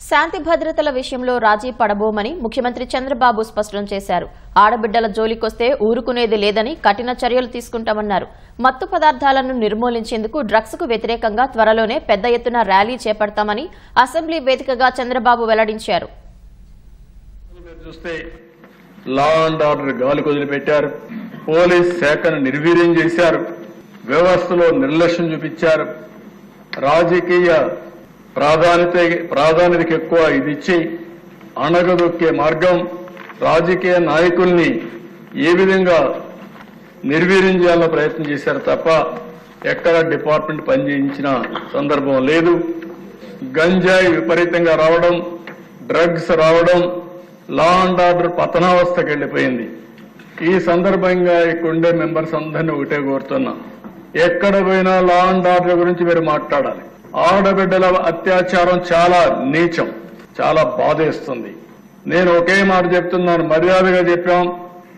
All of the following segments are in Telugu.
శాంతి భద్రతల విషయంలో రాజీ పడబోమని ముఖ్యమంత్రి చంద్రబాబు స్పష్టం చేశారు. ఆడబిడ్డల జోలికొస్తే ఊరుకునేది లేదని కఠిన చర్యలు తీసుకుంటామన్నారు. మత్తు పదార్థాలను నిర్మూలించేందుకు డ్రగ్స్ కు వ్యతిరేకంగా త్వరలోనే పెద్ద ఎత్తున ర్యాలీ చేపడతామని అసెంబ్లీ వేదికగా చంద్రబాబు వెల్లడించారు. లా అండ్ ఆర్డర్ గాలి కొదిలిపెట్టారు, పోలీస్ శాఖను నిర్వీర్యం చేశారు, వ్యవస్థలో నిర్లక్ష్యం చూపించారు, రాజకీయ ప్రాధాన్యతకి ఎక్కువ ఇది ఇచ్చి అణగదొక్కే మార్గం, రాజకీయ నాయకుల్ని ఏ విధంగా నిర్వీర్యం చేయాలని ప్రయత్నం చేశారు తప్ప ఎక్కడ డిపార్ట్మెంట్ పనిచేయించిన సందర్భం లేదు. గంజాయి విపరీతంగా రావడం, డ్రగ్స్ రావడం, లా అండ్ ఆర్డర్ పతనావస్థకు వెళ్లిపోయింది. ఈ సందర్భంగా ఇక్కడుండే మెంబర్స్ అందరినీ ఒకటే కోరుతున్నా, ఎక్కడ పోయినా లా అండ్ ఆర్డర్ గురించి మీరు మాట్లాడాలి. ఆడబిడ్డల అత్యాచారం చాలా నీచం, చాలా బాధేస్తుంది. నేను ఒకే మాట చెప్తున్నాను, మర్యాదగా చెప్పాం,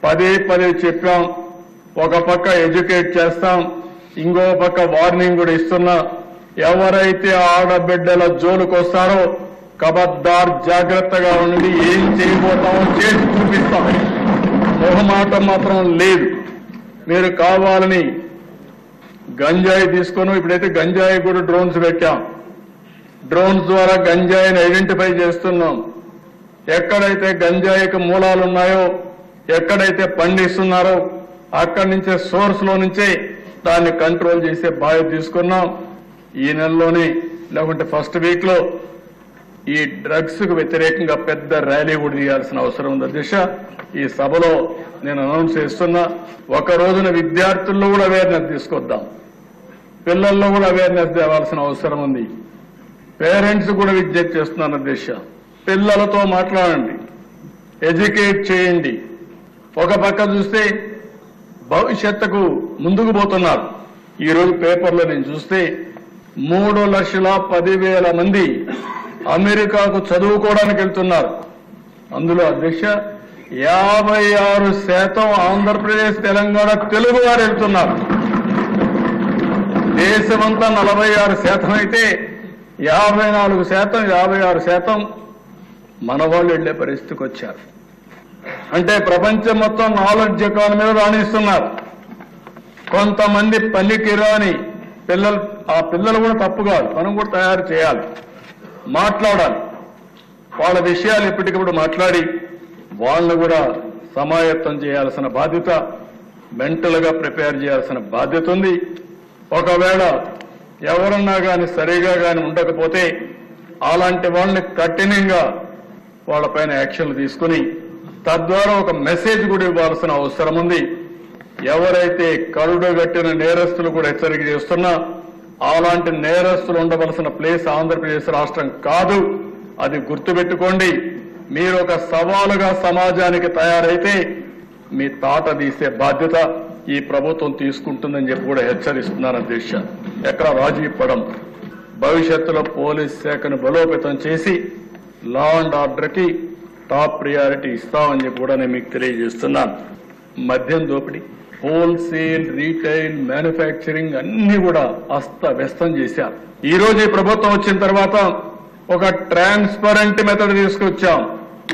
పదే చెప్పాం. ఒక పక్క ఎడ్యుకేట్ చేస్తాం, ఇంకో పక్క వార్నింగ్ కూడా ఇస్తున్నా. ఎవరైతే ఆడబిడ్డల జోలికి వస్తారో కబద్దార్ జాగ్రత్తగా ఉండి ఏం చేయబోతామో చేసి చూపిస్తాం. మొహమాటం మాత్రం లేదు. మీరు కావాలని గంజాయి తీసుకుని ఇప్పుడైతే గంజాయి కూడా డ్రోన్స్ పెట్టాం. డ్రోన్స్ ద్వారా గంజాయిని ఐడెంటిఫై చేస్తున్నాం. ఎక్కడైతే గంజాయికి మూలాలు ఉన్నాయో, ఎక్కడైతే పండిస్తున్నారో అక్కడి నుంచే సోర్స్ లో నుంచే దాన్ని కంట్రోల్ చేసే బాధ్యత తీసుకున్నాం. ఈ నెలలోనే లేకుంటే ఫస్ట్ వీక్ లో ఈ డ్రగ్స్ కు వ్యతిరేకంగా పెద్ద ర్యాలీ కూడా తీయాల్సిన అవసరం ఉంది. దిశ ఈ సభలో నేను అనౌన్స్ చేస్తున్నా. ఒక రోజున విద్యార్థుల్లో కూడా అవేర్నెస్ తీసుకొద్దాం, పిల్లల్లో కూడా అవేర్నెస్ తేవాల్సిన అవసరం ఉంది. పేరెంట్స్ కూడా విజ్ఞప్తి చేస్తున్నాను. దిశ పిల్లలతో మాట్లాడండి, ఎడ్యుకేట్ చేయండి. ఒక పక్క చూస్తే భవిష్యత్తుకు ముందుకు పోతున్నారు. ఈ రోజు పేపర్లో నేను చూస్తే 3,10,000 మంది అమెరికాకు చదువుకోవడానికి వెళ్తున్నారు. అందులో అధ్యక్ష 56% ఆంధ్రప్రదేశ్, తెలంగాణ తెలుగు వారు వెళ్తున్నారు. దేశమంతా 46% అయితే 54%, 56% మన వాళ్ళు వెళ్లే పరిస్థితికి వచ్చారు. అంటే ప్రపంచం మొత్తం నాలెడ్జ్ ఎకానమీలో రాణిస్తున్నారు. కొంతమంది పనికి రాని పిల్లలు, ఆ పిల్లలు కూడా తప్పు కాదు, మనం కూడా తయారు చేయాలి, మాట్లాడాలి. వాళ్ళ విషయాలు ఎప్పటికప్పుడు మాట్లాడి వాళ్ళను కూడా సమాయత్తం చేయాల్సిన బాధ్యత, మెంటల్ గా ప్రిపేర్ చేయాల్సిన బాధ్యత ఉంది. ఒకవేళ ఎవరన్నా కానీ సరిగా కానీ ఉండకపోతే అలాంటి వాళ్ళని కఠినంగా వాళ్ళపైన యాక్షన్లు తీసుకుని తద్వారా ఒక మెసేజ్ కూడా ఇవ్వాల్సిన అవసరం ఉంది. ఎవరైతే కరుడుగట్టిన నేరస్తులు కూడా హెచ్చరిక చేస్తున్నా, అలాంటి నేరస్తులు ఉండవలసిన ప్లేస్ ఆంధ్రప్రదేశ్ రాష్ట్రం కాదు. అది గుర్తుపెట్టుకోండి. మీరు ఒక సవాలుగా సమాజానికి తయారైతే మీ తాట తీసే బాధ్యత ఈ ప్రభుత్వం తీసుకుంటుందని చెప్పి కూడా హెచ్చరిస్తున్నారు. అధ్యక్ష ఎక్కడ రాజీ పడం. భవిష్యత్తులో పోలీస్ శాఖను బలోపేతం చేసి లా అండ్ ఆర్డర్ కి టాప్ ప్రియారిటీ ఇస్తామని చెప్పి కూడా నేను మీకు తెలియజేస్తున్నాను. మద్యం దోపిడీ, హోల్సేల్, రీటైల్, మ్యానుఫ్యాక్చరింగ్ అన్ని కూడా అస్తవ్యస్తం చేశారు. ఈ రోజు ఈ ప్రభుత్వం వచ్చిన తర్వాత ఒక ట్రాన్స్పరెంట్ మెథడ్ తీసుకొచ్చాం.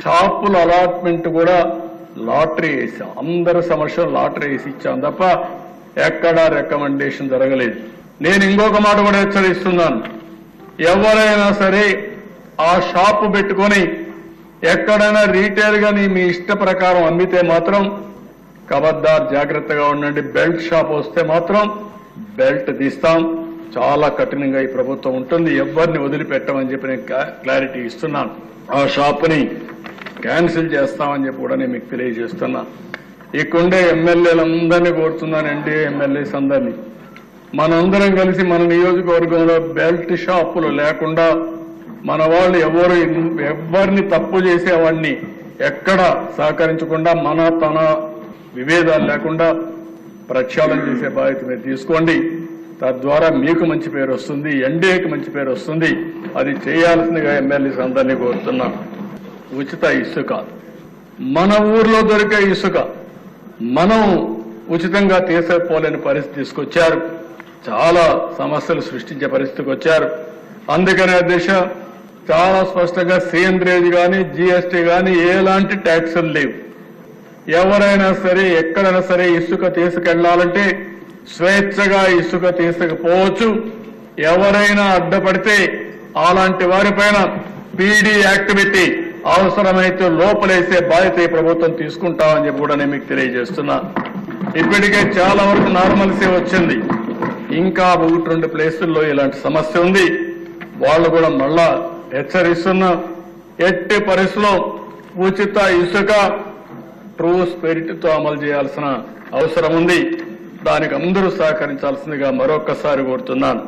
షాపుల అలాట్మెంట్ కూడా లాటరీ వేసాం. అందరి సమస్యలు లాటరీ వేసి ఇచ్చాం తప్ప ఎక్కడా రికమెండేషన్ జరగలేదు. నేను ఇంకొక మాట కూడా హెచ్చరిస్తున్నాను. ఎవరైనా సరే ఆ షాపు పెట్టుకొని ఎక్కడైనా రీటైల్ గాని మీ ఇష్ట ప్రకారం అమ్మితే మాత్రం కబద్దార్ జాగ్రత్తగా ఉండండి. బెల్ట్ షాప్ వస్తే మాత్రం బెల్ట్ తీస్తాం. చాలా కఠినంగా ఈ ప్రభుత్వం ఉంటుంది. ఎవరిని వదిలిపెట్టమని చెప్పి నేను క్లారిటీ ఇస్తున్నాను. ఆ షాప్ని క్యాన్సిల్ చేస్తామని చెప్పి కూడా నేను మీకు తెలియజేస్తున్నా. ఇక్కడుండే ఎమ్మెల్యేలందరినీ కోరుతున్నాను, ఎన్డీఏ ఎమ్మెల్యేస్ అందరినీ, మనందరం కలిసి మన నియోజకవర్గంలో బెల్ట్ షాపులు లేకుండా మన వాళ్ళు ఎవరిని తప్పు చేసేవాడిని ఎక్కడ సహకరించకుండా తన విభేదాలు లేకుండా ప్రక్షాళన చేసే బాధ్యత మీరు తీసుకోండి. తద్వారా మీకు మంచి పేరు వస్తుంది, ఎన్డీఏకి మంచి పేరు వస్తుంది. అది చేయాల్సిందిగా ఎమ్మెల్యేస్ అందరినీ కోరుతున్నాం. ఉచిత ఇసుక, మన ఊర్లో దొరికే ఇసుక మనం ఉచితంగా తీసుకోలేని పరిస్థితి తీసుకొచ్చారు. చాలా సమస్యలు సృష్టించే పరిస్థితికి వచ్చారు. అందుకనే అధ్యక్ష చాలా స్పష్టంగా సేంద్రేజ్ కానీ జీఎస్టీ కానీ ఎలాంటి ట్యాక్సులు లేవు. ఎవరైనా సరే ఎక్కడైనా సరే ఇసుక తీసుకెళ్లాలంటే స్వేచ్ఛగా ఇసుక తీసుకుపోవచ్చు. ఎవరైనా అడ్డపడితే అలాంటి వారిపైన పీడీ యాక్ట్ పెట్టి అవసరమైతే లోపలేసే బాధ్యత ఈ ప్రభుత్వం తీసుకుంటామని చెప్పి కూడా నేను మీకు తెలియజేస్తున్నా. ఇప్పటికే చాలా వరకు నార్మల్సీ వచ్చింది. ఇంకా 1-2 ప్లేసుల్లో ఇలాంటి సమస్య ఉంది. వాళ్ళు కూడా మళ్ళా హెచ్చరిస్తున్నా, ఎట్టి పరిస్థితుల్లో ఉచిత ఇసుక ట్రూ స్పిరిట్ తో అమలు చేయాల్సిన అవసరం ఉంది. దానికి అందరూ సహకరించాల్సిందిగా మరొక్కసారి కోరుతున్నాను.